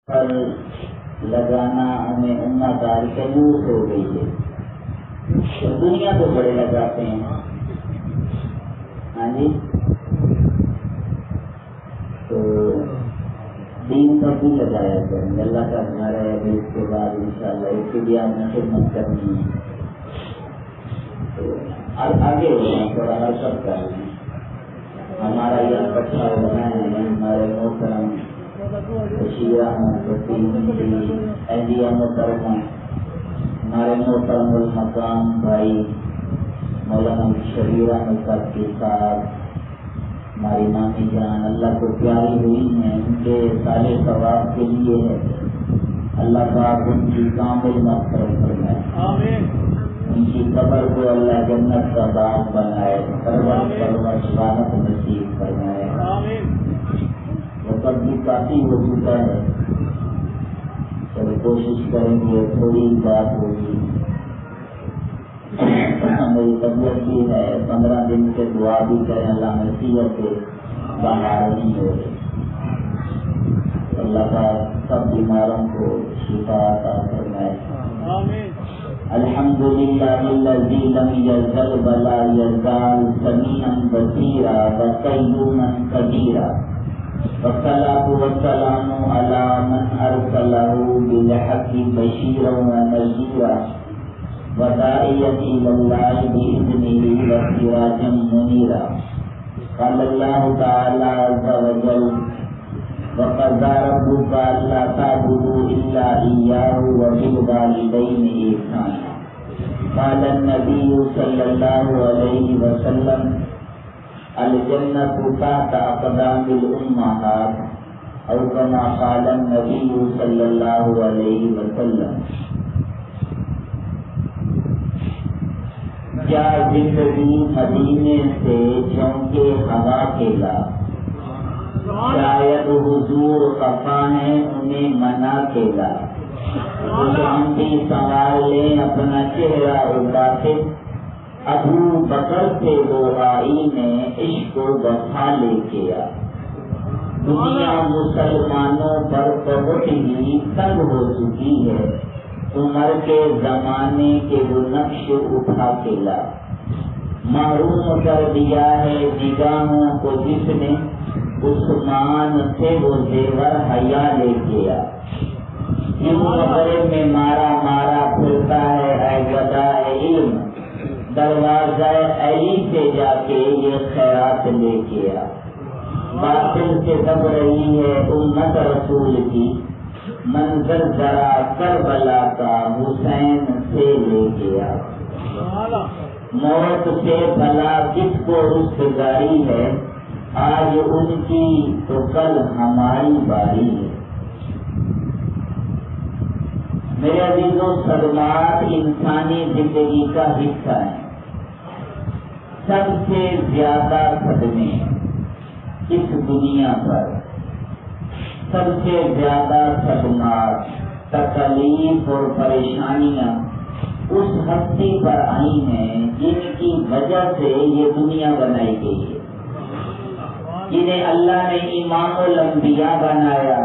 پر لگانا ہمیں امت دار کنوز ہو گئی ہے. اور دنیا کو بڑے لگاتے ہیں. ہاں جی، تو دین پر بھی لگایا کریں. اللہ کا گھر ہے. اس کے بعد انشاءاللہ اس کے بھی آپ نے خدمت کرنی ہے. تو آگے ہو رہے ہیں، تھوڑا حرکت کر رہے ہیں. ہمارا یہ اکٹھا ہونا ہے. ہمارے محترم بشیر احمد اہلیہ محترمہ، ہمارے محترم المقام بھائی مولانا شبیر احمد صاحب کے ساتھ ہماری مامی جان اللہ کو پیاری ہوئی ہیں. ان کے صالح ثواب کے لیے ہے. اللہ پاک ان کی کامل مغفرت فرمائے. ان کی قبر کو اللہ جنت کا باغ بنائے. سبحانت نصیب فرمائے. وقت بھی کافی ہو چکا ہے. چلو کوشش کریں گے، تھوڑی بات ہوگی. میری طبیعت بھی ہے. 15 دن سے دعا بھی کریں اللہ نصیحت سے باہر نہیں ہو رہی. اللہ کا سب بیماروں کو شفا عطا فرمائے. الحمدللہ الذی لم یزل ولا یزال سمیعا بصیرا وقیوما قدیرا والصلاة والسلام علی من ارسلہ بالحق بشیرا ونذیرا وداعیا الی اللہ بإذنہ وسراجا منیرا. قال اللہ تعالی عز وجل وقضى ربك ألا تعبدوا إلا إياه وبالوالدين إحسانا. قال النبي صلى الله عليه وسلم الجنة تحت أقدام الأمهات أو كما قال النبي صلى الله عليه وسلم. کیا زندگی مدینے سے جھونکے ہوا کھیلا، شاید حضور خفا ہیں انہیں منع کھیلا. ہم بھی سنوار لیں اپنا چہرہ اٹھاتے. ابو بکر سے وہ آئی نے عشق و وفا لے کے آ. دنیا مسلمانوں پر بہت ہی تنگ ہو چکی ہے. عمر کے زمانے کے وہ نقش اٹھا کے لا. محروم کر دیا ہے نگاہوں کو جس نے عثمان سے وہ زیور حیا لے گیا. کیوں مقبرے میں مارا مارا پھرتا ہے اے گدا علم. دروازہ علی سے جا کے یہ خیرات لے گیا. باطل سے دب رہی ہے امت رسول کی. منظر ذرا کربلا کا حسین سے لے گیا. موت سے بھلا کس کو رستگاری ہے. آج ان کی تو کل ہماری باری ہے. میرے عزیزوں، صدمات انسانی زندگی کا حصہ ہیں. سب سے زیادہ صدمے اس دنیا پر، سب سے زیادہ صدمات، تکلیف اور پریشانیاں اس ہستی پر آئی ہیں جن کی وجہ سے یہ دنیا بنائی گئی ہے. جنہیں اللہ نے امام الانبیاء بنایا،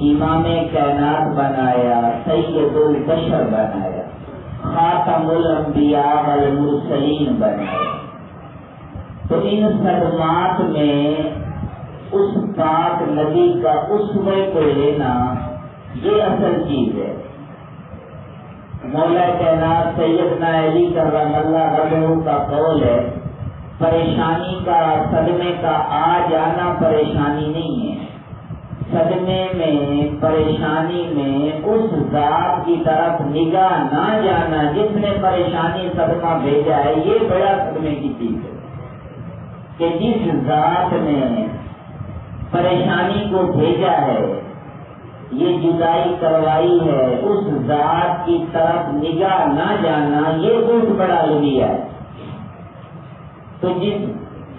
امام کائنات بنایا، سید البشر بنایا، خاتم الانبیاء والمرسلین بنایا. تو ان صدمات میں اس پاک نبی کا اسوہ کو لینا یہ اصل چیز ہے. مولا کائنات سیدنا علی کرم اللہ وجہہ کا قول ہے، پریشانی کا، صدمے کا آ جانا پریشانی نہیں ہے. صدمے میں، پریشانی میں اس ذات کی طرف نگاہ نہ جانا جس نے پریشانی صدمہ بھیجا ہے، یہ بڑا صدمے کی چیز ہے. کہ جس ذات نے پریشانی کو بھیجا ہے، یہ جدائی کروائی ہے، اس ذات کی طرف نگاہ نہ جانا یہ بہت بڑا لوہیا ہے. تو جس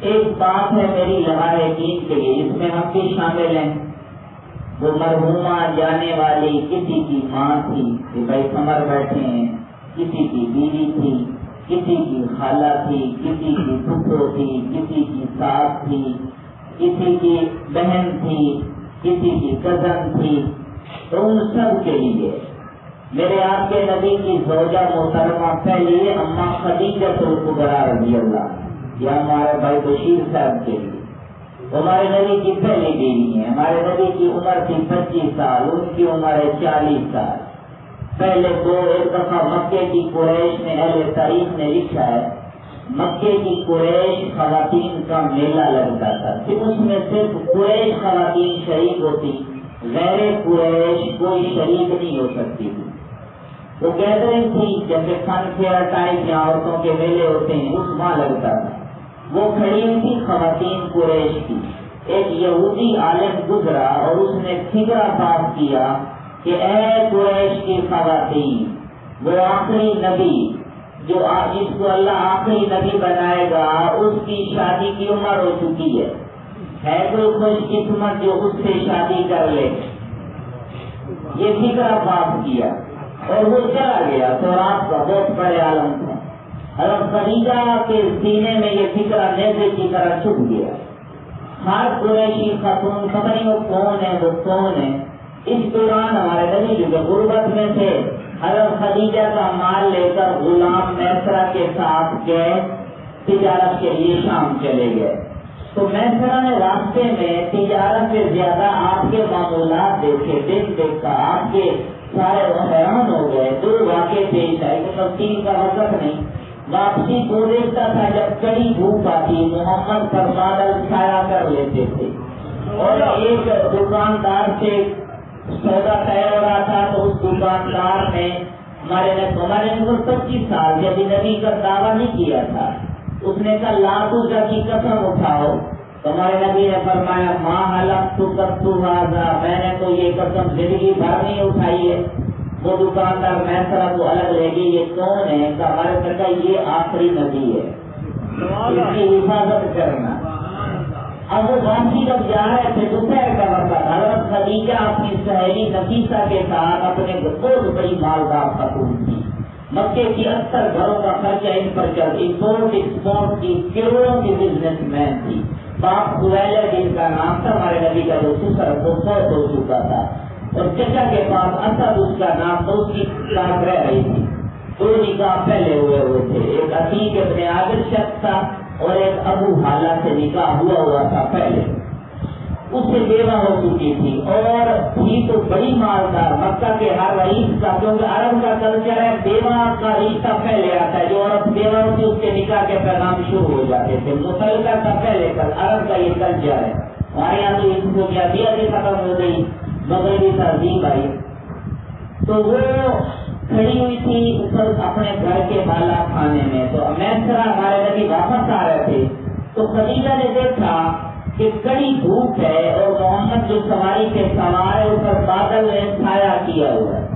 ایک بات ہے میری لمحہ یقین کے لیے، اس میں ہم بھی شامل ہیں. وہ مرحومہ جانے والی کسی کی ماں تھی کہ بھائی سمر بیٹھے ہیں، کسی کی بیوی تھی، کسی کی خالہ تھی، کسی کی پھپھو تھی، کسی کی ساس تھی، کسی کی بہن تھی. کسی کی کزن تھی، تو ان سب کے لیے میرے آپ کے نبی کی زوجہ محترمہ پہلی اماں خدیجہ الکبریٰ رضی اللہ عنہا، یا ہمارے بھائی بشیر صاحب کے لیے ہمارے نبی کی پہلی بیوی ہے. ہمارے نبی کی عمر تھی 25 سال، ان کی عمر ہے 40 سال. پہلے تو ایک دفعہ مکے کی قریش نے، اہل تاریخ نے لکھا ہے، مکے کی قریش خواتین کا میلہ لگتا تھا کہ اس میں صرف قریش خواتین شریک ہوتی، غیر قریش کوئی شریک نہیں ہو سکتی تھی. وہ گیدرنگ تھی جیسے فن فیئر ٹائپ یا عورتوں کے میلے ہوتے ہیں، اس وہاں لگتا تھا. وہ کھڑی تھی خواتین قریش کی. ایک یہودی عالم گزرا اور اس نے فکرہ پاس کیا کہ اے قریش کی خواتین، وہ آخری نبی جو جس کو اللہ آخری نبی بنائے گا، اس کی شادی کی عمر ہو چکی ہے کوئی خوش قسمت جو اس سے شادی کر لے. یہ فکرہ پاس کیا اور وہ چلا گیا. تو رات کا بہت بڑے عالم تھا. حضرت خدیجہ کے سینے میں یہ فکرہ نیزے کی طرح چھپ گیا. ہر قریشی خاتون پتہ نہیں وہ کون ہے، وہ کون ہے. اس دوران ہمارے نبی جو غربت میں تھے، حضرت خدیجہ کا مال لے کر غلام میسرہ کے ساتھ گئے، تجارت کے لیے شام چلے گئے. تو میسرہ نے راستے میں تجارت سے زیادہ آپ کے معمولات دیکھے، دیکھ کر آپ کے سارے حیران ہو گئے. دو واقعے پیش آئے کہ تفصیل کا وقت نہیں. واپسی کو دیکھتا تھا جب کڑی دھوپ آتی محمد پر بادل چھایا کر لیتے تھے، اور ایک دکاندار سے سودا طے ہو رہا تھا تو اس دکاندار نے ہمارے 25 سال جب نبی کا دعویٰ نہیں کیا تھا، اس نے کہا لاتوجا کی قسم اٹھاؤ. ہمارے نبی نے فرمایا ماں حلف تو کتو حاضا، میں نے تو یہ قسم زندگی بھر نہیں اٹھائی ہے. وہ دکاندار میسرہ کو الگ لے گی، یہ کون ہے؟ ہمارے نے کہا یہ آخری نبی ہے، اس کی حفاظت کرنا. اب وہ واپسی جب جا رہے تھے دوپہر کا وقت، حضرت خدیجہ اپنی سہیلی نفیسہ کے ساتھ اپنے بہت بڑی مالدار خاتون تھی. مکے کی اکثر گھروں کا خرچہ ان پر چلتی، امپورٹ ایکسپورٹ کی کروڑوں کی بزنس مین تھی. باپ خویلد جن کا نام تھا، ہمارے نبی کا جو سسر وہ فوت ہو چکا تھا، اور چچا کے پاس اسد اس کا نام تھا، اس کی ساتھ رہ رہی تھی. دو نکاح پہلے ہوئے تھے، ایک عتیق ابن عادل شخص تھا اور ایک ابو حالہ سے نکاح ہوا تھا پہلے. اس سے بیوہ ہو چکی تھی اور تھی تو بڑی مالدار. مکہ کے ہر رئیس کا، کیونکہ عرب کا کلچر ہے بیوہ کا رشتہ پہلے آتا ہے، جو عورت بیوہ ہوتی اس کے نکاح کے پیغام شروع ہو جاتے تھے. متعلقہ کا پہلے کل عرب کا یہ کلچر ہے. ہمارے یہاں تو اس کو کیا دیا بھی ختم ہو گئی، مغربی تہذیب آئی. تو وہ کھڑی ہوئی تھی اوپر اپنے گھر کے بالا خانے میں. تو میسرہ ہمارے نبی واپس آ رہے تھے تو خدیجہ نے دیکھا کہ کڑی دھوپ ہے اور محمد جو سواری کے سوار ہے اوپر بادل نے چھایا کیا ہوا ہے.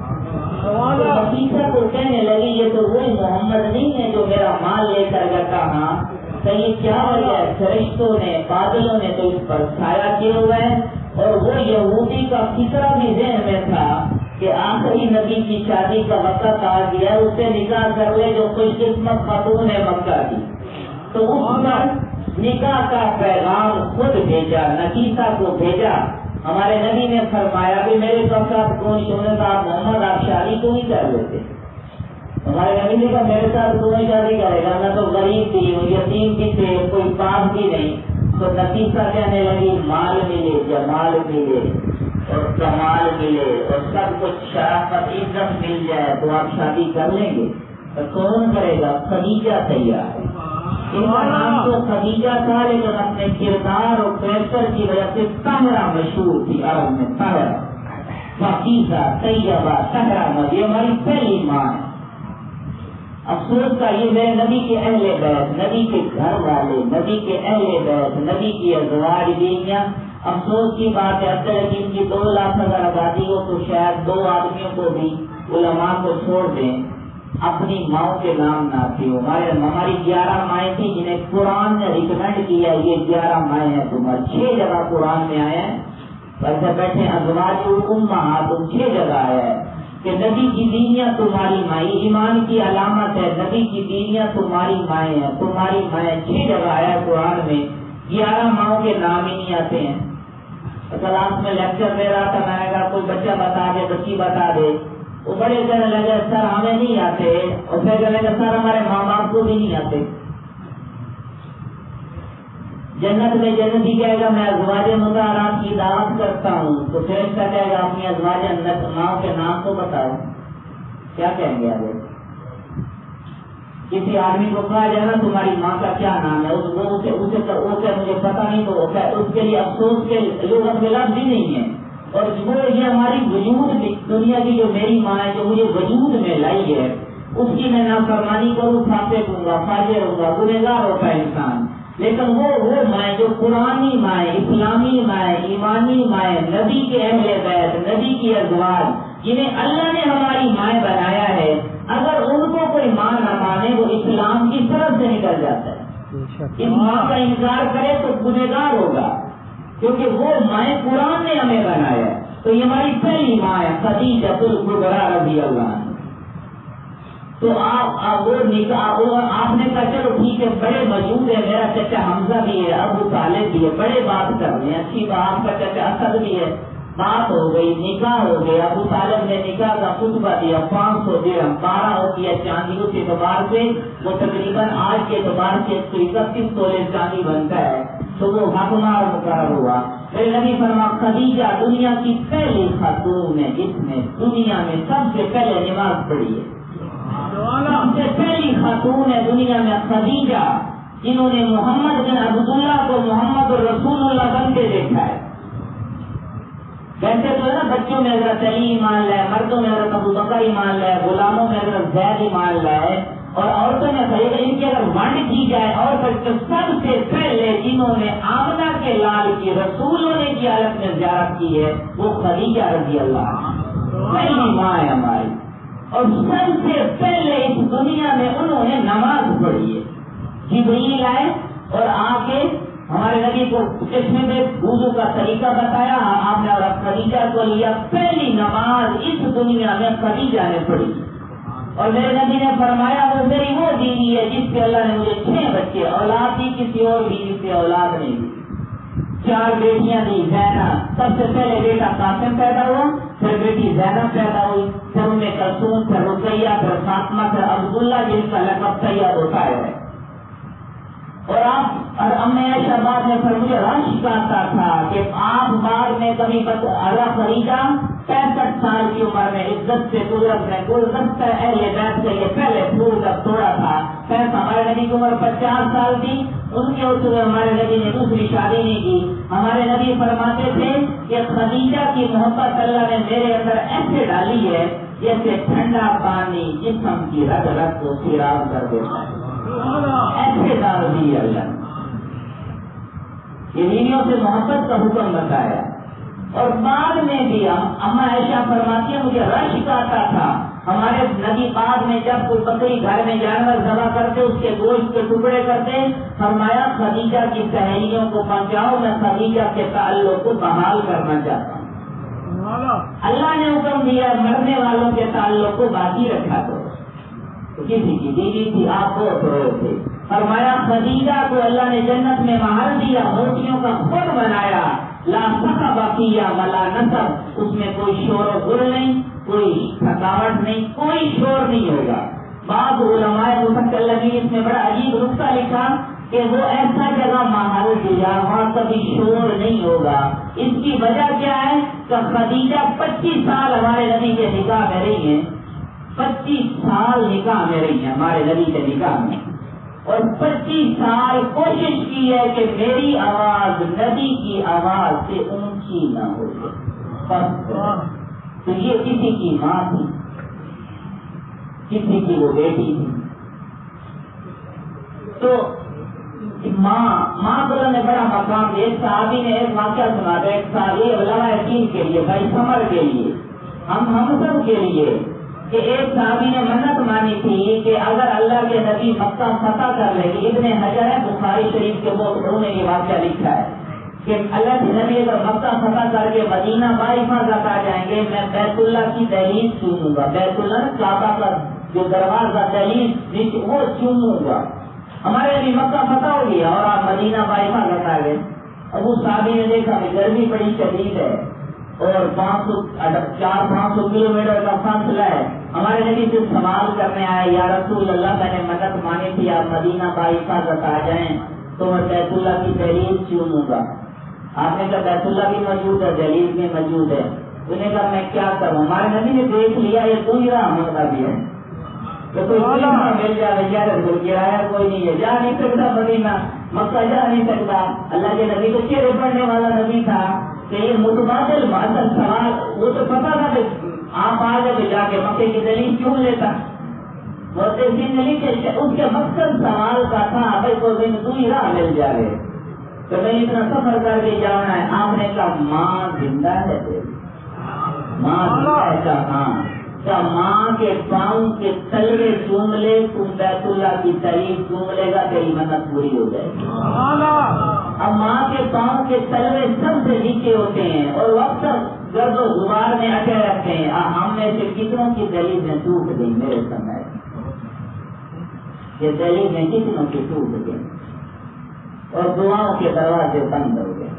نفیسہ کو کہنے لگی یہ تو وہی محمد نہیں ہے جو میرا مال لے کر گیا. کہاں تو یہ کیا وجہ ہے؟ فرشتوں نے، بادلوں نے تو اس پر چھایا کیا ہوا ہے. اور وہ یہودی کا فکرہ بھی ذہن میں تھا کہ آخری نبی کی شادی کا وقت آ گیا، اس سے نکاح کر لے جو خوش قسمت خاتون ہے مکہ کی. تو اس وقت نکاح کا پیغام خود بھیجا، نفیسہ کو بھیجا. ہمارے نبی نے فرمایا کہ میرے ساتھ کون سنت آپ محمد آپ شادی کو نہیں کر لیتے. ہمارے نبی نے کہا میرے ساتھ کون شادی کرے گا، میں تو غریب تھی، یتیم بھی تھے، کوئی پاس بھی نہیں. تو نفیسہ کہنے لگی مال ملے، جمال ملے اور کمال ملے اور سب کچھ شرافت عزت مل جائے تو آپ شادی کر لیں گے. تو کون کرے گا؟ خدیجہ تیار. ان کا نام تو خدیجہ تھا لیکن اپنے کردار اور کریکٹر کی وجہ سے طاہرہ مشہور تھی عرب میں. طاہرہ، پاکیزہ، طیبہ، طاہرہ، یہ ہماری پہلی ماں ہے. افسوس کا یہ ہے نبی کے اہل بیت، نبی کے گھر والے، نبی کے اہل بیت، نبی کی ازواج بیویاں. افسوس کی بات ہے اب تک ان کی 2 لاکھ اگر آبادی ہو تو شاید 2 آدمیوں کو بھی علماء کو چھوڑ دیں اپنی ماؤں کے نام نہ تھی. ہماری 11 مائیں تھیں جنہیں قرآن نے ریکمینڈ کیا یہ 11 مائیں ہیں تمہاری. 6 جگہ قرآن میں آیا ہے، ویسے بیٹھے ازواج امہات 6 جگہ آیا ہے کہ نبی کی بیویاں تمہاری مائیں. ایمان کی علامت ہے نبی کی بیویاں تمہاری مائیں ہیں، تمہاری مائیں. 6 جگہ آیا قرآن میں، 11 ماؤں کے نام ہی نہیں آتے ہیں. کلاس میں لیکچر دے رہا تھا، میں نے کہا کوئی بچہ بتا دے، بچی بتا دے. وہ بڑے کہنے لگے سر ہمیں نہیں آتے، اور پھر کہنے لگے سر ہمارے ماں باپ کو بھی نہیں آتے. جنت میں جنتی کہے گا میں ازواج مطہرات کی دعوت کرتا ہوں، تو فرشتہ کہے گا اپنی ازواج ماں کے نام تو بتاؤ. کیا کہیں گے آگے؟ کسی آدمی کو کہا جائے نا تمہاری ماں کا کیا نام ہے، اسے مجھے پتا نہیں، تو اس کے لیے افسوس کے لوگ لفظ بھی نہیں ہے. اور وہ یہ ہماری وجود دنیا کی جو میری ماں ہے، جو مجھے وجود میں لائی ہے، اس کی میں نافرمانی کروں، فاسق ہوں گا، فاجر ہوں گا، گنہگار ہوتا ہے انسان. لیکن وہ مائیں جو قرآنی مائیں، اسلامی مائیں، ایمانی مائیں، نبی کے اہل بیت، نبی کی ازواج، جنہیں اللہ نے ہماری مائیں بنایا ہے، اگر ان کو کوئی ماں نہ مانے وہ اسلام کی طرف سے نکل جاتا ہے. اس ماں کا انکار کرے تو گنہگار ہوگا، کیونکہ وہ مائیں قرآن نے ہمیں بنایا ہے. تو یہ ہماری پہلی ماں ہے خدیجہ الکبریٰ رضی اللہ عنہ. تو آپ وہ نکاح آپ نے کہا چلو ٹھیک ہے، بڑے موجود ہے، میرا چچا حمزہ بھی ہے، ابو طالب بھی ہے، بڑے بات کر رہے ہیں، اچھی بات. آپ کا چچا اسد بھی ہے. بات ہو گئی، نکاح ہو گیا. ابو طالب نے نکاح کا خطبہ دیا، 500 درہم 12 ہوتی ہے چاندی. اس اعتبار سے وہ تقریباً آج کے اعتبار سے 31 تولے چاندی بنتا ہے. تو وہ حکمار مقرر ہوا. پھر نبی فرما خدیجہ دنیا کی پہلی خاتون ہے جس نے دنیا میں سب سے پہلے نماز پڑھی ہے. سب سے پہلی خاتون ہے دنیا میں خدیجہ، جنہوں نے محمد بن عبداللہ کو محمد الرسول اللہ بنتے دیکھا ہے. ویسے تو ہے نا بچوں میں حضرت علی ایمان لائے، مردوں میں حضرت ابو بکر ایمان لائے، غلاموں میں حضرت زید ایمان لائے، اور عورتوں میں خدیجہ. ان کی اگر ونڈ کی جائے اور سب سے پہلے جنہوں نے آمنہ کے لال کی رسول ہونے کی حالت میں زیارت کی ہے وہ خدیجہ رضی اللہ عنہا، پہلی ماں ہے ہماری. اور سب سے پہلے اس دنیا میں انہوں نے نماز پڑھی ہے. جبریل آئے اور آ کے ہمارے نبی کو چشمے میں وضو کا طریقہ بتایا، آپ نے خدیجہ کو لیا. پہلی نماز اس دنیا میں خدیجہ نے پڑھی. اور میرے نبی نے فرمایا وہ میری وہ بیوی ہے جس سے اللہ نے مجھے 6 بچے اولاد دی، کسی اور بیوی سے اولاد نہیں دی. 4 بیٹیاں دی. زینب سب سے پہلے بیٹا قاسم پیدا ہوا، پھر بیٹی زینب پیدا ہوئی، پھر ان میں کلثوم، پھر رقیہ، پھر فاطمہ، پھر عبداللہ جن کا لقب سید ہوتا ہے. اور آپ اور امی عائشہ بعد میں پھر مجھے رش کرتا تھا کہ آپ بعد میں کبھی اللہ خدیجہ 65 سال کی عمر میں عزت سے قدرت میں گلدستہ اہل بیت سے یہ پہلے پھول جب توڑا تھا. پھر ہمارے نبی کی عمر 50 سال تھی، ان کے اس میں ہمارے نبی نے دوسری شادی نہیں کی. ہمارے نبی فرماتے تھے کہ خدیجہ کی محبت اللہ نے میرے اندر ایسے ڈالی ہے جیسے ٹھنڈا پانی جسم کی رگ رگ کو سیراب کر دیتا ہے. ایسے ڈال دی اللہ یہ بیویوں سے محبت کا حکم بتایا. اور بعد میں بھی اما عائشہ فرماتی ہے مجھے رشک آتا تھا. ہمارے نبی بعد میں جب کوئی بکری گھر میں جانور ذبح کرتے اس کے گوشت کے ٹکڑے کرتے، فرمایا خدیجہ کی سہیلیوں کو پہنچاؤ، میں خدیجہ کے تعلق کو بحال کرنا چاہتا ہوں. اللہ نے حکم دیا مرنے والوں کے تعلق کو باقی رکھا کرو. کسی کی بیوی تھی، آپ بہت روئے تھے. فرمایا خدیجہ کو اللہ نے جنت میں محل دیا، موتیوں کا خود بنایا. لا سقب فیہا ولا نصب، اس میں کوئی شور و غل نہیں، کوئی تھکاوٹ نہیں، کوئی شور نہیں ہوگا. بعض علماء متکلمین اس میں بڑا عجیب نقطہ لکھا کہ وہ ایسا جگہ محل دیا وہاں کبھی شور نہیں ہوگا. اس کی وجہ کیا ہے کہ خدیجہ 25 سال ہمارے نبی کے نکاح میں رہی ہیں، 25 سال نکاح میں رہی ہیں ہمارے نبی کے نکاح میں، اور 25 سال کوشش کی ہے کہ میری آواز نبی کی آواز سے اونچی نہ ہو جائے. تو یہ کسی کی ماں تھی، کسی کی وہ بیٹی تھی. تو ماں کو نے بڑا مقام دیا. ایک صحابی نے ایک واقعہ سنا تھا، ایک صحابی علامہ یقین کے لیے، بھائی سمر کے لیے، ہم سب کے لیے، کہ ایک صحابی نے منت مانی تھی کہ اگر اللہ کے نبی مکہ فتح کر لیں گے. ابن حجر ہے بخاری شریف کے انہوں نے یہ واقعہ لکھا ہے کہ اللہ کے نبی اگر مکہ فتح کر کے مدینہ باحفاظت آ جائیں گے، میں بیت اللہ کی دہلیز چوموں گا. بیت اللہ کعبہ کا جو دروازہ دہلیز وہ چوموں گا. ہمارے نبی مکہ فتح ہو گیا اور آپ مدینہ باحفاظت آ گئے. اب اس صحابی نے دیکھا کہ گرمی بڑی شدید ہے اور 400-500 کلو میٹر کا فاصلہ ہے. ہمارے نبی سے سوال کرنے آئے, یا رسول اللہ میں نے مدد مانی تھی آپ مدینہ باحفاظت آ جائیں تو میں بیت اللہ کی دہلیز چوموں گا. آپ نے کہا بیت اللہ بھی موجود ہے, دہلیز بھی موجود ہے. انہوں نے کہا میں کیا کروں. ہمارے نبی نے دیکھ لیا یہ کوئی رحمت کا بھی ہے تو کوئی مل جائے کرایہ کوئی نہیں ہے, جا نہیں سکتا مدینہ, مکہ جا نہیں سکتا. اللہ کے نبی کو چہرے پڑنے والا نبی تھا کہ یہ متبادل اصل سوال وہ تو پتا تھا کہ آپ آ گئے تو جا کے مکے کی دلیل کیوں لیتا. اس کے مقصد سوال کا تھا بھائی کوئی دوسری راہ مل جائے تو میں اتنا سفر کر کے جانا ہے. آپ نے کہا ماں زندہ ہے, ماں زندہ ہے. کہاں کیا ماں کے پاؤں کے تلوے چوم لے تم بیت اللہ کی تعریف چوم لے گا تیری منت پوری ہو جائے گی. اب ماں کے پاؤں کے تلوے سب سے نیچے ہوتے ہیں اور وقت گرد و غبار میں اٹے رہتے ہیں. ہم میں سے کتنوں کی دلیلیں ٹوٹ گئی میرے سمے, یہ دلیلیں کتنوں کی ٹوٹ گئی اور دعاؤں کے دروازے بند ہو گئے.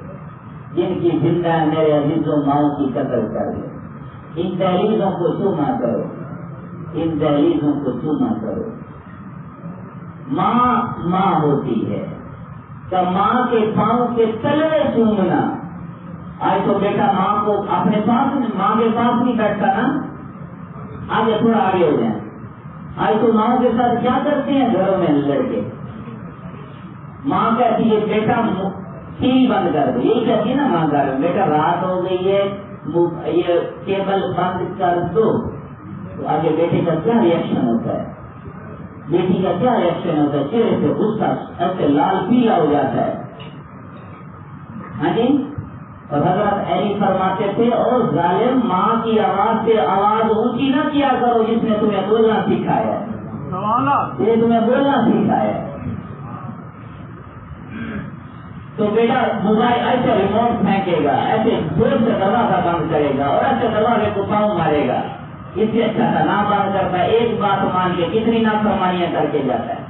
جن کی زندہ میرے عزیزوں ماؤں کی قدر کر گئے. ان دہلیزوں کو چوما کرو, ان دہلیزوں کو چوما کرو. ماں ہوتی ہے کہ ماں کے پاؤں کے تلوے چومنا. آج تو بیٹا ماں کو اپنے پاس ماں کے پاس نہیں بیٹھتا نا, آگے تھوڑا آگے ہو جائیں. آج تو ماں کے ساتھ کیا کرتے ہیں گھروں میں لڑکے, ماں کہتی ہے بیٹا ٹی وی بند کر دو. یہی کہتی ہے نا ماں گھر میں, بیٹا رات ہو گئی ہے یہ کیبل بند کر دو. تو آگے بیٹے کا کیا ریئیکشن ہوتا ہے, بیٹی کا کیا ریئیکشن ہوتا ہے, چہرے سے غصہ ایسے لال پیلا ہو جاتا ہے. ہاں جی, اور حضرت علی فرماتے تھے اور ظالم ماں کی آواز سے آواز اونچی نہ کیا کرو جس نے تمہیں بولنا سکھایا ہے, یہ تمہیں بولنا سکھایا ہے. تو بیٹا موبائل ایسے ریموٹ پھینکے گا, ایسے زور سے دروازہ بند کرے گا اور ایسے دروازے کو پاؤں مارے گا. اس سے اچھا تھا نہ بند کرتا ہے. ایک بات مان کے کتنی نافرمانیاں کر کے جاتا ہے.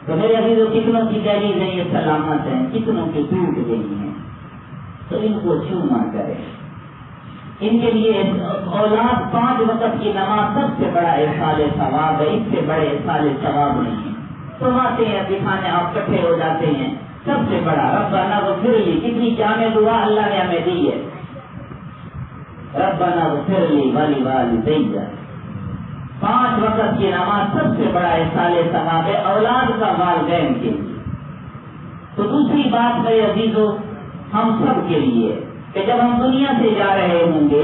تو میرے عزیزوں کتنوں کی دہلیز ہیں یہ سلامت ہیں, کتنوں کی ٹوٹ گئی ہیں. تو ان کو چوما کرے. ان کے لیے اولاد 5 وقت کی نماز سب سے بڑا احسان ثواب ہے, اس سے بڑے احسان ثواب نہیں ہے. تم آتے ہیں دکھانے, آپ کٹھے ہو جاتے ہیں. سب سے بڑا ربنا اغفر لی, کتنی جامع دعا اللہ نے ہمیں دی ہے. ربنا اغفر لی ولوالدی. 5 وقت کی نماز سب سے بڑا احسان ثواب ہے اولاد کا والدین کے لیے. تو دوسری بات میرے عزیزوں ہم سب کے لیے کہ جب ہم دنیا سے جا رہے ہوں گے,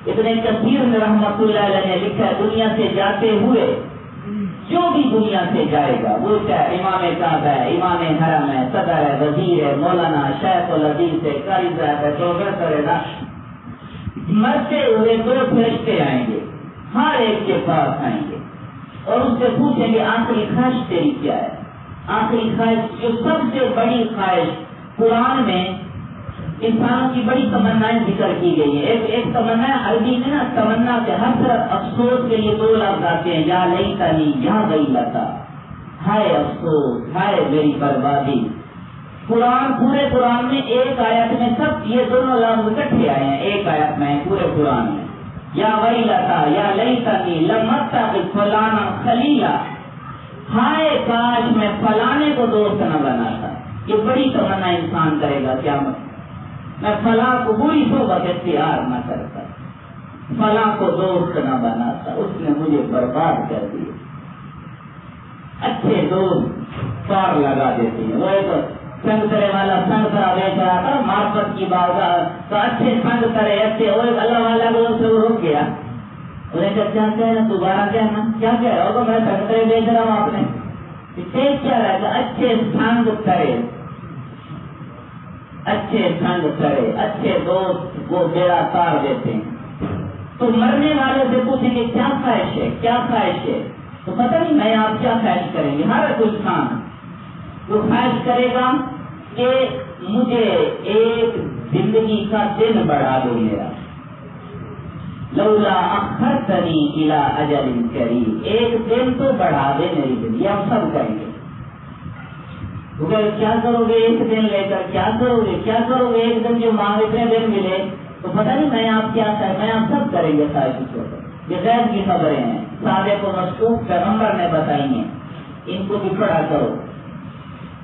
ابن کثیر نے رحمت اللہ علیہ نے لکھا ہے دنیا سے جاتے ہوئے جو بھی دنیا سے جائے گا وہ چاہے امام کعبہ ہے, امام حرم ہے, صدر ہے, وزیر ہے, مولانا, شیخ الحدیث ہے, قاری صاحب ہے, پروفیسر ہے, مرتے ہوئے 2 فرشتے آئیں گے, ہر ایک کے پاس آئیں گے اور اس سے پوچھیں گے آخری خواہش تیری کیا ہے. آخری خواہش جو سب سے بڑی خواہش قرآن میں انسانوں کی بڑی تمنائیں ذکر کی گئی ہے. ایک تمنا عربی میں نا تمنا کے ہر طرف افسوس کے لیے 2 لفظ آتے ہیں, یا لیتنی یا ویلتا, ہائے افسوس, ہائے میری بربادی. پورے قرآن میں ایک آیت میں سب یہ دونوں لفظ اکٹھے آئے ہیں, ایک آیت میں پورے قرآن میں. یا ویلتا یا لیتنی لم اتخذ فلانا خلیلا, ہائے کاش میں فلانے کو دوست نہ بناتا. یہ بڑی تمنا انسان کرے گا کیا میں فلاں کو بری صحبت اختیار نہ کرتا, فلاں کو دوست نہ بناتا, اس نے مجھے برباد کر دیا. اچھے دوست پار لگا دیتے ہیں. وہ ایک سنگ کرے والا سنگ کرا بیچ رہا تھا معرفت کی بات, تو اچھے سنگ کرے اچھے, وہ اللہ والا کو سے وہ رک گیا. انہیں کہا کیا کہہ رہا دوبارہ کہنا, کیا کہہ رہا ہو, میں سنگ کرے بیچ رہا ہوں. آپ نے کیا رہتا اچھے سنگ کرے, اچھے سنگ کرے, اچھے دوست وہ بیڑا تار دیتے ہیں. تو مرنے والے سے پوچھیں گے کیا خواہش ہے, کیا خواہش ہے, تو پتہ نہیں میں آپ کیا خواہش کریں گے. ہر کوئی انسان وہ خواہش کرے گا کہ مجھے ایک زندگی کا دن بڑھا دو میرا, لولا اخرتنی الی اجل قریب, ایک دن تو بڑھا دے میری زندگی. ہم سب کہیں گے کیا کرو گے ایک دن لے کر، کیا کرو گے ایک دن جو ماں اتنے دن ملے تو پتہ نہیں میں آپ کیا میں آپ سب کریں گے سارے کچھ۔ یہ غیب کی خبریں ہیں، صادق و مصدوق پیغمبر نے بتائی ہیں، ان کو بھی کھڑا کرو۔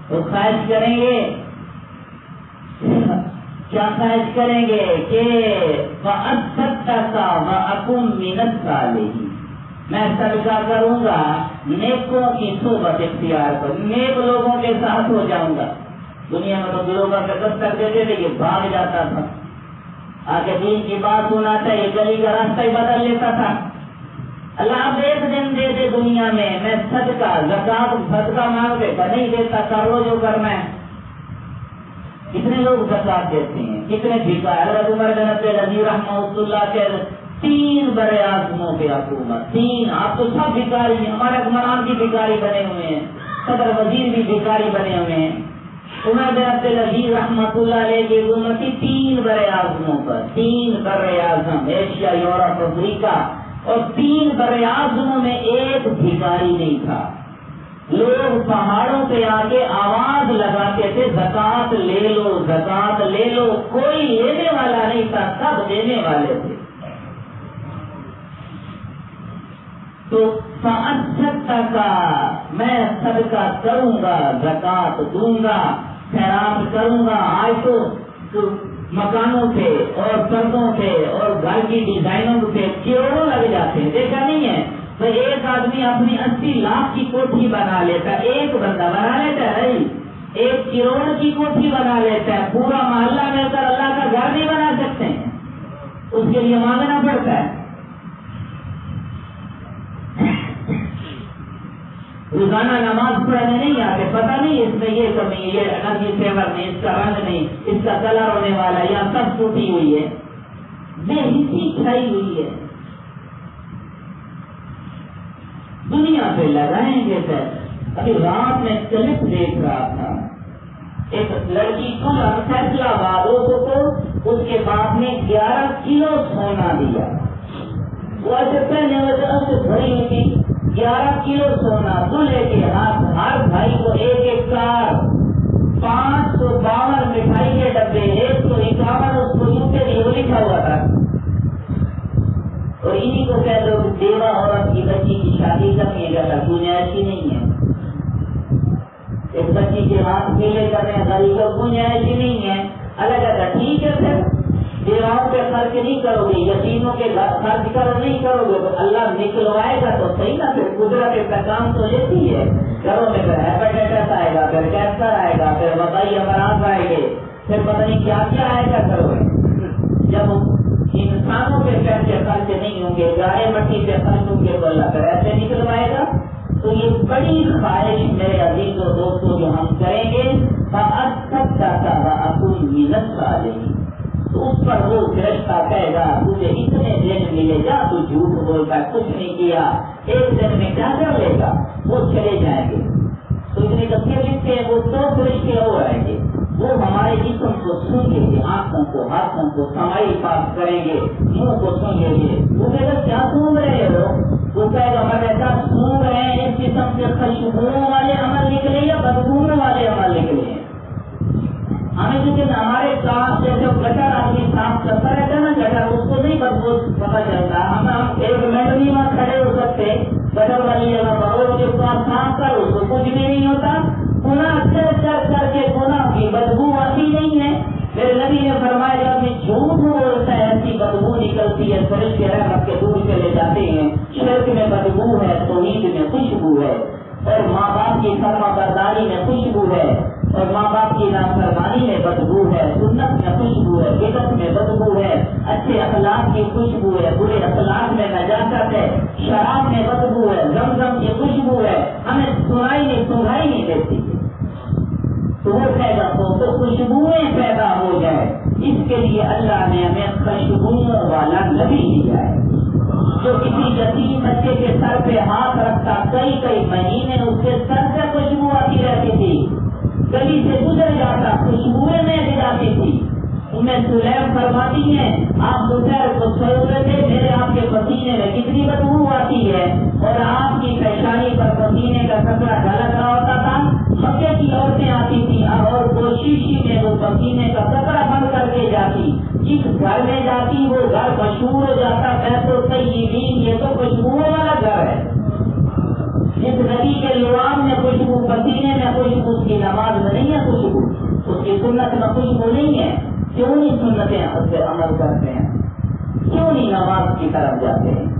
تو خواہش کریں گے، کیا خواہش کریں گے کہ وَأَصَّدَّقَ وَأَكُن مِّنَ الصَّالِحِينَ، میں صدقہ کروں گا، نیکوں کی صحبت اختیار کروں، نیک لوگوں کے ساتھ ہو جاؤں گا۔ دنیا میں تو لوگوں کا دستک دیتے تھے کہ بھاگ جاتا تھا، آگے دین کی بات سناتا ہے، یہ گلی کا راستہ ہی بدل لیتا تھا۔ اللہ آپ ایک دن دے دے دنیا میں صدقہ زکات صدقہ مانگتے کا نہیں دیتا، کرو جو کرنا ہے۔ کتنے لوگ زکات دیتے ہیں، کتنے بھکار۔ حضرت عمر بن عبد العزیز رحمہ اللہ کے 3 بڑے اعظموں کے حکومت، 3 آپ تو سب بھکاری ہیں، ہمارے حکمران بھی بھکاری بنے ہوئے ہیں، صدر وزیر بھی بھکاری بنے ہوئے ہیں۔ عمر بن عبد العزیز رحمۃ اللہ علیہ کی حکومت 3 بڑے اعظموں پر، 3 بڑے اعظم ایشیا، یورپ، افریقہ، اور 3 بڑے اعظموں میں ایک بھکاری نہیں تھا۔ لوگ پہاڑوں پہ آ کے آواز لگاتے تھے زکات لے لو، زکات لے لو، کوئی لینے والا نہیں تھا، سب دینے والے تھے۔ تو فَأَصَّدَّقَ، میں صدقہ کروں گا، زکات دوں گا، خیرات کروں گا۔ آج تو مکانوں پہ اور سڑکوں پہ اور گھر کی ڈیزائنوں پہ کروڑوں لگ جاتے ہیں، دیکھا نہیں ہے؟ تو ایک آدمی اپنی 80 لاکھ کی کوٹھی بنا لیتا ہے، ایک بندہ بنا لیتا ہے، 1 کروڑ کی کوٹھی بنا لیتا ہے، پورا محلہ مل کر اللہ کا گھر نہیں بنا سکتے ہیں، اس کے لیے مانگنا پڑتا ہے۔ روزانہ نماز پڑھنے نہیں آتے، پتہ نہیں اس میں یہ کمی، یہ انرجی فیور نہیں، اس کا رنگ نہیں، اس کا کلر ہونے والا، یا سب ٹوٹی ہوئی ہے، بے حسی چھائی ہوئی ہے۔ دنیا پہ لگائیں گے سر۔ ابھی رات میں کلپ دیکھ رہا تھا، ایک لڑکی کو فیصلہ آباد کو اس کے باپ نے 11 کلو سونا دیا، وہ ایسے پہنے سے بھری ہوئی تھی، 11 کلو سونا، دلہے کے ہاتھ ہر بھائی کو 1 کار، 552 مٹھائی کے ڈبے، 151 اس کو یوں کے لیے لکھا ہوا تھا۔ اور انہیں کو کہہ دو دیوا عورت کی بچی کی شادی کرنی ہے، گنجائش ہی نہیں ہے۔ ایک بچی کے ہاتھ پیلے کر رہے ہیں، غریب کو گنجائش ہی نہیں ہے۔ الگ الگ ٹھیک ہے، پھر دیواؤں پہ خرچ نہیں کرو گے، یتیموں کے خرچ کرو نہیں کرو گے تو اللہ نکلوائے گا تو صحیح نا، پھر قدرت کا کام تو لیتی ہے۔ گھروں میں پھر ہیپیٹائٹس آئے گا، پھر کینسر آئے گا، پھر وبائی امراض آئے گے، پھر پتہ نہیں کیا کیا آئے گا کرو گے۔ جب انسانوں پہ پیسے خرچ نہیں ہوں گے، گائے مٹی پہ خرچ ہوں گے تو اللہ پھر ایسے نکلوائے گا۔ تو یہ بڑی خواہش میرے عزیزوں دوستوں جو ہم کریں گے، فَأَصَّدَّقَ وَأَكُن مِّنَ الصَّالِحِينَ، تو اس پر وہ فرشتہ کہے گا تجھے اتنے دن ملے گا، تو جھوٹ بولتا کچھ نہیں کیا، ایک دن میں کیا کر لے گا، وہ چلے جائیں گے۔ تو اتنے تفصیل کے وہ 2 فرشتے اور آئیں گے، وہ ہمارے جسم کو سونگیں گے، آنکھوں کو، ہاتھوں کو، سمائی پاس کریں گے، منہ کو سونگیں گے۔ وہ کہے گا کیا سونگ رہے ہو؟ وہ کہے گا ہم ایسا سونگ رہے ہیں اس جسم سے خوشبوؤں والے عمل نکلے یا بدبوؤں والے عمل نکلے ہیں۔ ہمیں کیونکہ ہمارے کام جیسے گٹر آدمی صاف کرتا رہتا ہے نا، گٹر اس کو نہیں بدبو پتا چلتا، ہم 1 منٹ بھی وہاں کھڑے ہو سکتے، گٹر والی جگہ پر جو کام صاف کر اس کو کچھ بھی نہیں ہوتا، گناہ کر کے گناہ کی بدبو آتی نہیں ہے۔ میرے نبی نے فرمایا جب میں جھوٹ بولتا ہے ایسی بدبو نکلتی ہے، فرشتے رحمت کے دور چلے جاتے ہیں۔ شرک میں بدبو ہے، توحید میں خوشبو ہے، اور ماں باپ کی فرما برداری میں خوشبو ہے، اور ماں باپ کی نافرمانی میں بدبو ہے، سنت میں خوشبو ہے، بدعت میں بدبو ہے، اچھے اخلاق کی خوشبو ہے، برے اخلاق میں نجاست ہے، شراب میں بدبو ہے، زمزم کی خوشبو ہے، ہمیں سنائی نہیں دیتی۔ تو وہ کہے گا تو خوشبوئیں پیدا ہو جائے، اس کے لیے اللہ نے ہمیں خوشبوؤں والا نبی دیا ہے، جو کسی یتیم بچے کے سر پہ ہاتھ رکھتا، کئی مہینے اس کے سر سے خوشبو آتی رہتی تھی، گلی سے گزر جاتا خوشبوئیں نہیں جاتی تھی۔ انہیں سلیم فرماتی ہیں آپ دوپہر کو سوئے ہوئے تھے، میرے آپ کے پسینے میں کتنی بدبو آتی ہے، اور آپ کی پیشانی پر پسینے کا کپڑا ڈھلک رہا ہوتا تھا، مکے کی عورتیں سنتیں آتی تھی اور وہ شیشی میں وہ پسینے کا قطرہ بند کر کے جاتی، جس گھر میں جاتی وہ گھر مشہور ہو جاتا ہے تو طیبین، یہ تو خوشبو والا گھر ہے۔ جس نبی کے لعاب میں خوشبو، پسینے میں خوشبو، اس کی نماز میں نہیں ہے خوشبو، اس کی سنت میں خوشبو نہیں ہے۔ کیوں نہیں سنتیں اس پہ عمل کرتے ہیں؟ کیوں نہیں نماز کی طرف جاتے ہیں؟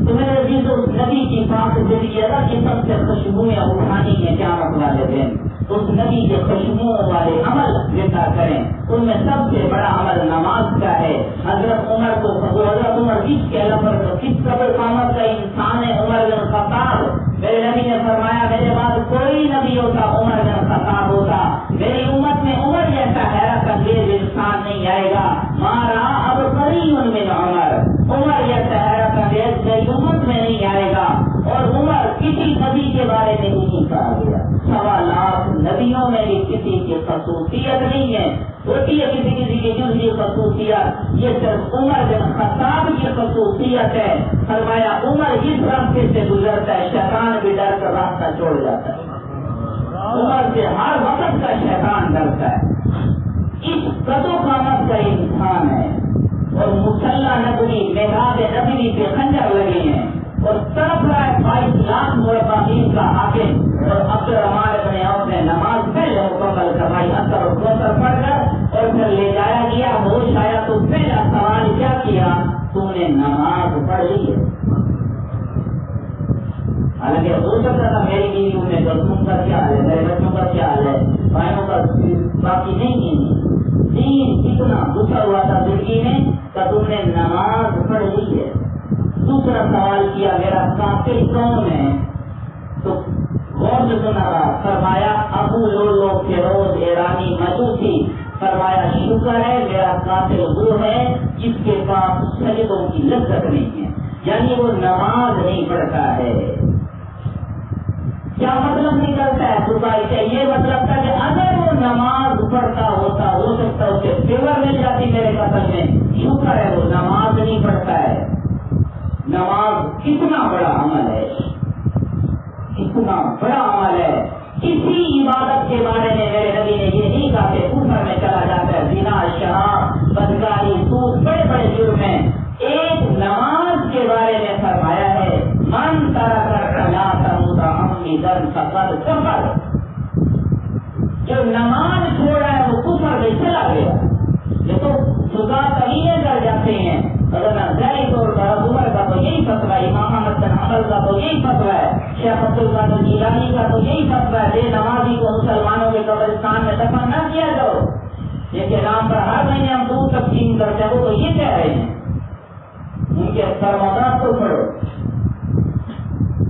تو میرے عزیز اس نبی کی پاک زندگی اللہ کی سب سے خوشبوئیں اٹھانی ہے قیامت والے دن، اس نبی کے خوشبوؤں والے عمل زندہ کریں۔ ان میں سب سے بڑا عمل نماز کا ہے۔ حضرت عمر کو حضرت عمر کس کے لفظ کس قدر قامت کا انسان ہے عمر بن خطاب، میرے نبی نے فرمایا میرے بعد کوئی نبی ہوتا عمر بن خطاب ہوتا، میری امت میں عمر جیسا حیرت انگیز انسان نہیں آئے گا۔ مارا اب قریب من عمر جیسا حیرت انگیز میری امت میں نہیں آئے گا۔ اور عمر کسی نبی کے بارے میں نہیں کہا گیا، 1.25 لاکھ نبیوں میں بھی کسی کی خصوصیت نہیں ہے، ہوتی ہے کسی کسی کی جزوی خصوصیت، یہ صرف عمر بن خطاب کی خصوصیت ہے۔ فرمایا عمر جس راستے سے گزرتا ہے شیطان بھی ڈر کر راستہ چھوڑ جاتا ہے، عمر سے ہر وقت کا شیطان ڈرتا ہے، اس قدو قامت کا انسان ہے۔ اور مسلح نبوی محراب نبوی پہ خنجر لگے ہیں اور طرف رہا ہے 22 لاکھ مربعین کا حاکم، اور عبدالرحمن بن عوف نے نماز پہلے مکمل کروائی، اثر اور کوثر پڑھ کر اور پھر لے جایا گیا، ہوش آیا تو پہلا سوال کیا کیا، تم نے نماز پڑھ لی ہے؟ حالانکہ ہو سکتا تھا میری بیویوں میں تو تم کا کیا ہے، میرے بچوں کا کیا ہے، بھائیوں کا باقی نہیں، دین کتنا گھسا ہوا تھا زندگی میں کہ تم نے نماز پڑھ لی ہے۔ دوسرا سوال کیا میرا قاتل کون ہے؟ تو غور سے سنا رہا، فرمایا ابو لولو فیروز ایرانی مجوسی، فرمایا شکر ہے میرا قاتل وہ ہے جس کے پاس سجدوں کی لذت نہیں ہے، یعنی وہ نماز نہیں پڑھتا ہے۔ کیا مطلب نکلتا ہے بخاری سے؟ یہ مطلب تھا کہ اگر وہ نماز پڑھتا ہوتا ہو سکتا اسے فیور مل جاتی میرے قتل میں، شکر ہے وہ نماز نہیں پڑھتا ہے۔ نماز کتنا بڑا عمل ہے، کتنا بڑا عمل ہے۔ کسی عبادت کے بارے میں میرے نبی نے یہ نہیں کہا کہ کفر میں چلا جاتا ہے، زنا، شراب، بدکاری، سود، بڑے بڑے جرم ہیں۔ ایک نماز کے بارے میں فرمایا ہے من ترک الصلاۃ متعمدا فقد کفر، جو نماز چھوڑا ہے وہ کفر میں چلا گیا۔ یہ تو فقہاء طویل کر جاتے ہیں، اگر ظاہر طور پر عمر کا تو یہی فتویٰ ہے، امام احمد بن حنبل کا تو یہی فتویٰ ہے، شیخ عبد القادر جیلانی کا تو یہی فتویٰ ہے، بے نمازی کو مسلمانوں کے قبرستان میں دفن نہ کیا جاؤ، جن کے نام پر ہر مہینے ہم دودھ تقسیم کرتے ہیں وہ تو یہ کہہ رہے ہیں، ان کے فرمودات کو پڑھو۔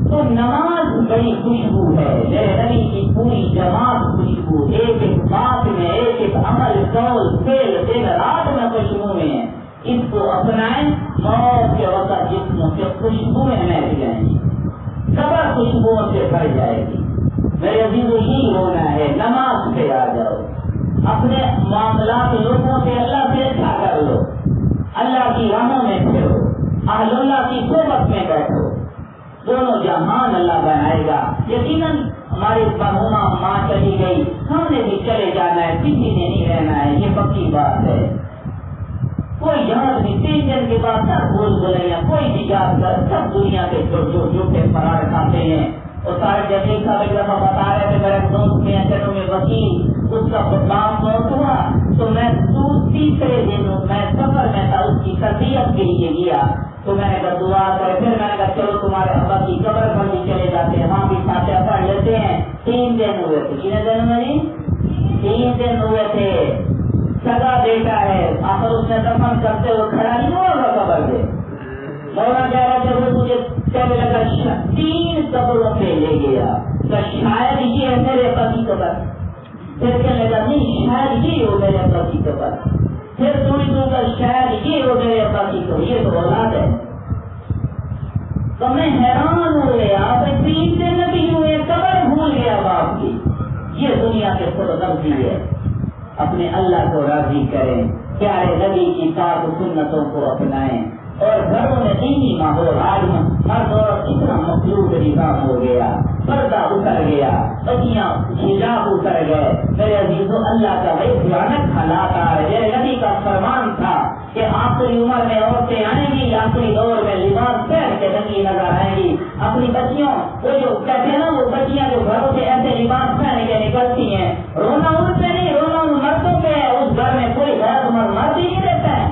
تو نماز بڑی خوشبو ہے، میرے نبی کی پوری جماعت خوشبو، ایک ایک بات میں، ایک ایک عمل، قول، فعل، دن رات میں خوشبو میں ہے۔ اس کو اپنائیں، موت کے وقت جسموں سے خوشبوئیں مہک جائیں گی، قبر خوشبوؤں سے بھر جائے گی۔ میرے عزیزو یہی ہونا ہے، نماز پہ آ جاؤ، اپنے معاملات لوگوں سے اللہ سے اچھا کر لو، اللہ کی راہوں میں پھرو، اہل اللہ کی صحبت میں بیٹھو، دونوں جہان اللہ بنائے گا۔ یقیناً ہماری مرحومہ ماں چلی گئی، ہم نے بھی چلے جانا ہے، کسی نے نہیں رہنا ہے، یہ پکی بات ہے۔ کوئی یاد نہیں، 3 دن کے بعد سب بھول بھلیاں، کوئی بھی یاد کر، سب دنیا کے جو جھوٹے فرار کھاتے ہیں۔ اور سارے جمیل صاحب ایک دفعہ بتا رہے تھے میرے دوست میں چلوں میں وکیل، اس کا باپ موت ہوا تو میں تیسرے دن میں سفر میں تھا، اس کی تربیت کے لیے گیا، تو میں نے کہا دعا کرے، پھر میں نے کہا چلو تمہارے ابا کی قبر پر بھی چلے جاتے ہیں، وہاں بھی فاتحہ پڑھ لیتے ہیں۔ 3 دن ہوئے تھے، کتنے دن میں جی 3 دن ہوئے تھے، سگا بیٹا ہے، آخر اس نے دفن کرتے ہوئے کھڑا نہیں ہوا قبر پہ، مولانا کہہ رہا جب وہ مجھے کہنے لگا 3 قبروں پہ لے گیا تو شاید یہ ہے میرے ابا کی قبر، پھر کہنے لگا نہیں شاید یہ ہو میرے ابا کی قبر، پھر تھوڑی دور کا شاید یہ ہو میرے ابا کی قبر، یہ تو اولاد ہے۔ تو میں حیران ہو گیا، 3 دن نہیں ہوئے قبر بھول گیا باپ کی۔ یہ دنیا کے خود غرضی ہے، اپنے اللہ کو راضی کریں، پیارے نبی کی پاک سنتوں کو اپنائیں، اور گھروں میں دینی ماحول، آج ہر دور اتنا مخلوق نظام ہو گیا، پردہ اتر گیا، بچیاں حجاب اتر گئے. میرے عزیزو اللہ کا بڑے بھیانک حالات آ رہے. میرے نبی کا فرمان تھا کہ آخری عمر میں عورتیں آئیں گی، آخری دور میں لباس پہن کے ننگی نظر آئیں گی. اپنی بچیوں وہ جو کہتے ہیں نا، وہ بچیاں جو گھروں سے ایسے لباس پہن کے نکلتی ہیں، رونا ان پہ نہیں، رونا ان مردوں پہ ہے. اس گھر میں کوئی غیر مرد ہی نہیں رہتا ہے.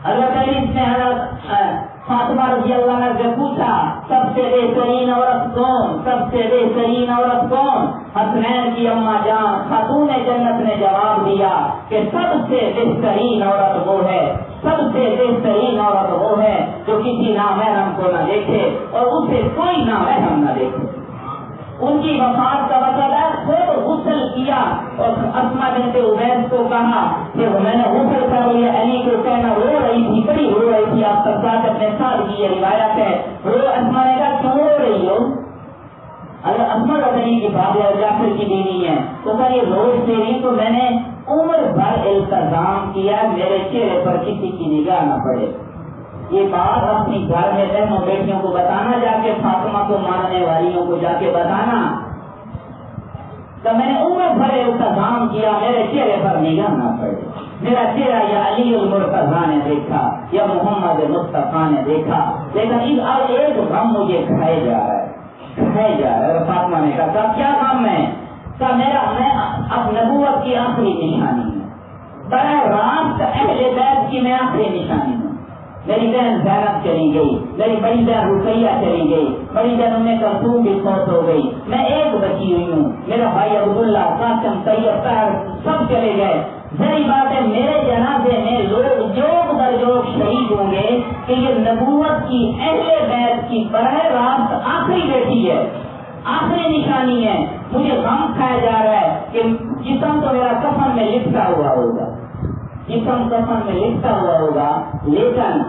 اللہ تعالیٰ نے حضرت فاطمہ رضی اللہ عنہ سے پوچھا سب سے بہترین عورت کون، سب سے بہترین عورت کون؟ حسنین کی اماں جان خاتون جنت نے جواب دیا کہ سب سے بہترین عورت وہ ہے، سب سے بہترین عورت وہ ہے جو کسی نامحرم کو نہ دیکھے اور اسے کوئی نامحرم نہ دیکھے. ان کی وفات کا وقت ہے، خود غسل کیا اور اسما بنت عبید کو کہا کہ میں نے غسل کر لیا. علی کو کہنا رو رہی تھی، بڑی رو رہی تھی. آپ سب ساتھ اپنے ساتھ کی یہ روایت ہے. رو اسما نے کہا کیوں رو رہی ہو؟ اگر اسما رضی کی بات ہے، جعفر کی بیوی ہے، تو کہا یہ روز سے رہی تو میں نے عمر بھر التزام کیا میرے چہرے پر کسی کی نگاہ نہ پڑے. یہ بات اپنی گھر میں بہنوں بیٹیوں کو بتانا، جا کے فاطمہ کو ماننے والیوں کو جا کے بتانا کہ میں نے عمر بھر التزام کیا میرے چہرے پر نگاہ نہ پڑے. میرا چہرہ یا علی المرتضیٰ نے دیکھا یا محمد مصطفیٰ نے دیکھا، لیکن اب ایک غم مجھے کھائے جا رہا ہے. فاطمہ نے کہا کیا غم ہے؟ کہ میں اب نبوت کی آخری نشانی ہوں، براہ راست اہل بیت کی میں آخری نشانی ہوں. میری بہن زینب چلی گئی، میری بڑی بہن رقیہ چلی گئی، بڑی بہن ام کلثوم بھی فوت ہو گئی، میں ایک بچی ہوئی ہوں. میرا بھائی عبداللہ، قاسم، طیب، طاہر سب چلے گئے. ظاہر بات ہے میرے جنازے میں لوگ جوگ در جوگ شہید ہوں گے کہ یہ نبوت کی اہل بیت کی براہ راست آخری بیٹی ہے، آخری نشانی ہے. مجھے غم کھایا جا رہا ہے کہ جسم تو میرا کفن میں لپٹا ہوا ہوگا، جسم کفن میں لپٹا ہوا ہوگا، لیکن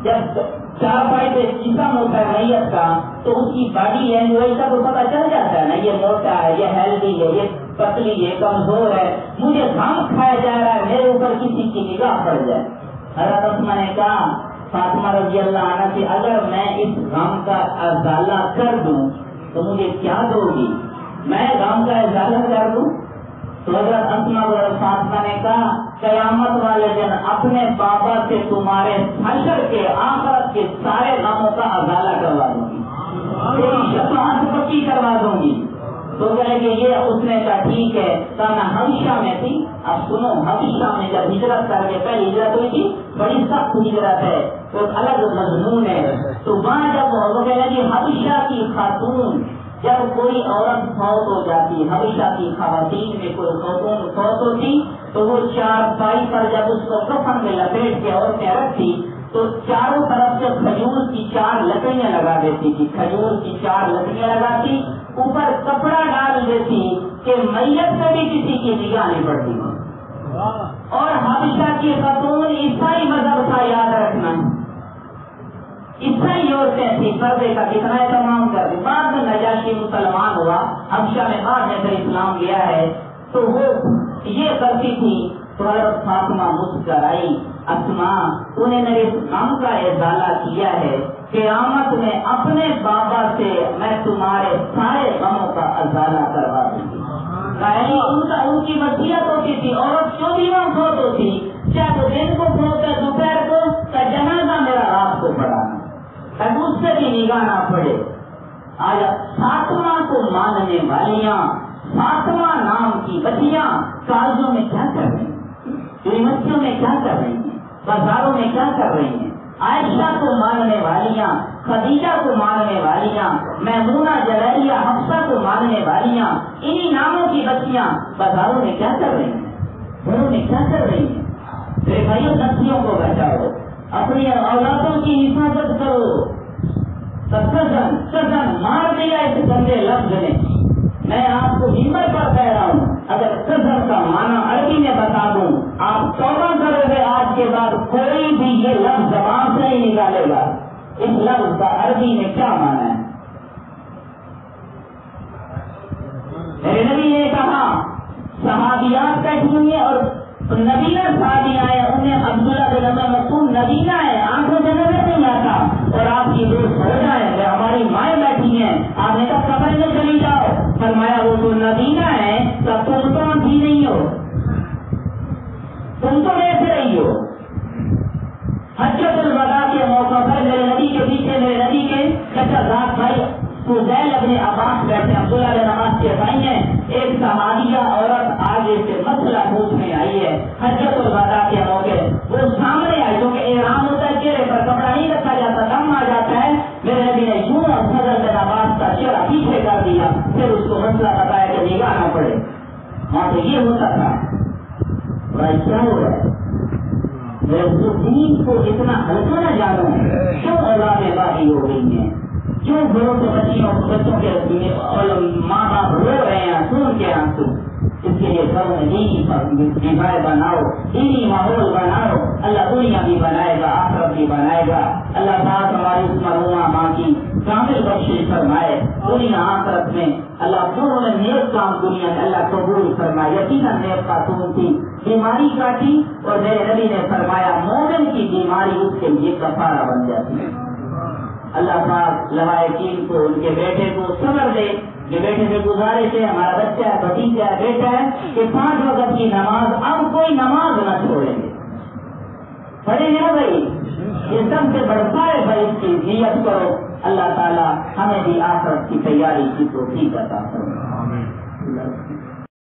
جب چار پائی پہ جسم ہوتا ہے میت کا تو اس کی باڈی لینگویج کا تو پتہ چل جاتا ہے نا، یہ موٹا ہے، یہ ہیلدی ہے، یہ پتلی ہے، کمزور ہے. مجھے غم کھایا جا رہا ہے میرے اوپر کسی کی نگاہ پڑ جائے. حضرت اسما نے کہا فاطمہ رضی اللہ عنہ سے اگر میں اس غم کا ازالہ کر دوں تو مجھے کیا دو گی؟ میں غم کا ازالہ کر دوں تو حضرت اسما اور فاطمہ نے کہا قیامت والے دن اپنے بابا سے تمہارے حشر کے آخرت کے سارے غموں کا ازالہ کروا دوں گی، تیری شفاعت پکی کروا دوں گی. تو کہے کہ یہ اس نے کہا ٹھیک ہے. کہا میں حبشہ میں تھی. اب سنو، حبشہ میں جب ہجرت کر کے پہلی ہجرت ہوئی تھی، بڑی سخت ہجرت ہے، تو الگ مضمون ہے. تو وہاں جب وہ کہہ لگی حبشہ کی خاتون، جب کوئی عورت فوت ہو جاتی، حبشہ کی خواتین میں کوئی خاتون فوت ہوتی تو وہ چار پائی پر جب اس کو کفن میں لپیٹ کے عورتیں رکھتی تو چاروں طرف سے کھجور کی 4 لکڑیاں لگا دیتی تھی، کھجور کی 4 لکڑیاں لگاتی، اوپر کپڑا ڈال دیتی کہ میت سے بھی کسی کی نگاہ نہیں پڑتی. اور حبشہ کی خاتون عیسائی مذہب تھا، یاد رکھنا، عیسائی عورتیں تھی، پردے کا کتنا اہتمام کرتی. بعد میں نجاشی مسلمان ہوا، حبشہ میں بعد میں پھر اسلام لیا ہے، تو وہ یہ کرتی تھی. تو حضرت فاطمہ مسکرائی، اسما تو نے میرے غم کا ازالہ کیا ہے، قیامت میں اپنے بابا سے میں تمہارے سارے غموں کا ازالہ کروا دوں گی. ان کی وصیت ہوتی تھی، عورت 24 فوت ہوتی، چاہے تو دن کو فوت ہے، دوپہر کو، کا جنازہ میرا رات کو پڑھانا، تاکہ اس سے بھی نگاہ نہ پڑے. آج فاطمہ کو ماننے والیاں، فاطمہ نام کی بچیاں کالجوں میں کیا کر رہی ہیں، یونیورسٹیوں میں کیا کر رہی ہیں، بازاروں میں کیا کر رہی ہیں. عائشہ کو ماننے والیاں، خدیجہ کو ماننے والیاں، میمونہ، جویریہ، حفصہ کو ماننے والیاں، انہی ناموں کی بچیاں بازاروں میں کیا کر رہی ہیں، گھروں میں کیا کر رہی ہیں. میرے بھائیوں، نسلوں کو بچاؤ، اپنی اولادوں کی حفاظت کرو. سزن مار دیا اس گندے لفظ نے. میں آپ کو ہمت پر کہہ رہا ہوں، اگر سزن کا معنی عربی میں بتا دوں آپ توبہ کرو گے، آج کے بعد کوئی بھی یہ لفظ زبان سے نہیں نکالے گا. اس لفظ کا عربی میں کیا معنی ہے؟ میرے نبی نے کہا صحابیات بیٹھی ہوئی ہیں اور نبینا صحابی آئے انہیں عبداللہ بن عمر مکتوم نبینا ہے، آنکھوں سے نظر نہیں آتا، اور آپ کی دو سوچا ہے کہ ہماری مائیں بیٹھی ہیں، آپ نے کہا قبر میں چلی جاؤ، فرمایا وہ تو نبینا ہے تو تم تو بھی نہیں ہو، تم تو ایسے رہی ہو۔ حجۃ الوداع کے موقع پر میرے نبی کے پیچھے میرے نبی کے چچا زاد بھائی فضیل ابن عباس بیٹھے، عبداللہ بن عباس کے بھائی ہیں، ایک صحابیہ عورت آگے سے مسئلہ پوچھنے آئی ہے حجۃ الوداع کے موقع، وہ سامنے آئی کیونکہ احرام ہوتا ہے، چہرے پر کپڑا نہیں رکھا جاتا، دم آ جاتا ہے، میرے نبی نے یوں اور فضل بن عباس کا چہرہ پیچھے کر دیا، پھر اس کو مسئلہ بتایا کہ نگاہ نہ پڑے، وہاں تو یہ ہوتا تھا۔ کیا ہو رہا ہے دین کو اتنا ہلکا نہ جانو، کیوں اولادیں باقی ہو گئی ہیں، کیوں گھروں کے بچوں کے ماں باپ رو رہے ہیں سن کے آنسو، اس کے لیے گھروں میں دینی دیوار بناؤ، دینی ماحول بناؤ، اللہ دنیا بھی بنائے گا آخرت بھی بنائے گا۔ اللہ پاک ہماری اس مرحومہ ماں کی کامل بخشش فرمائے، دنیا آخرت میں اللہ دونوں نے نیک کام دنیا میں اللہ قبول فرمائے، یقیناً نیک خاتون تھی، بیماری کاٹی، اور میرے نبی نے فرمایا مومن کی بیماری اس کے لیے کفارہ بن جاتی ہے۔ اللہ پاک لوائقین کو ان کے بیٹے کو صبر دے، جو بیٹے سے گزارش ہے، ہمارا بچہ ہے، بھتیجا ہے، بیٹا ہے، کہ 5 وقت کی نماز اب کوئی نماز نہ چھوڑیں گے، پڑھیں گے نا بھائی، یہ سب سے بڑھتا ہے بھائی، اس کی نیت کرو، اللہ تعالیٰ ہمیں بھی آخرت کی تیاری کی توفیق عطا فرمائے۔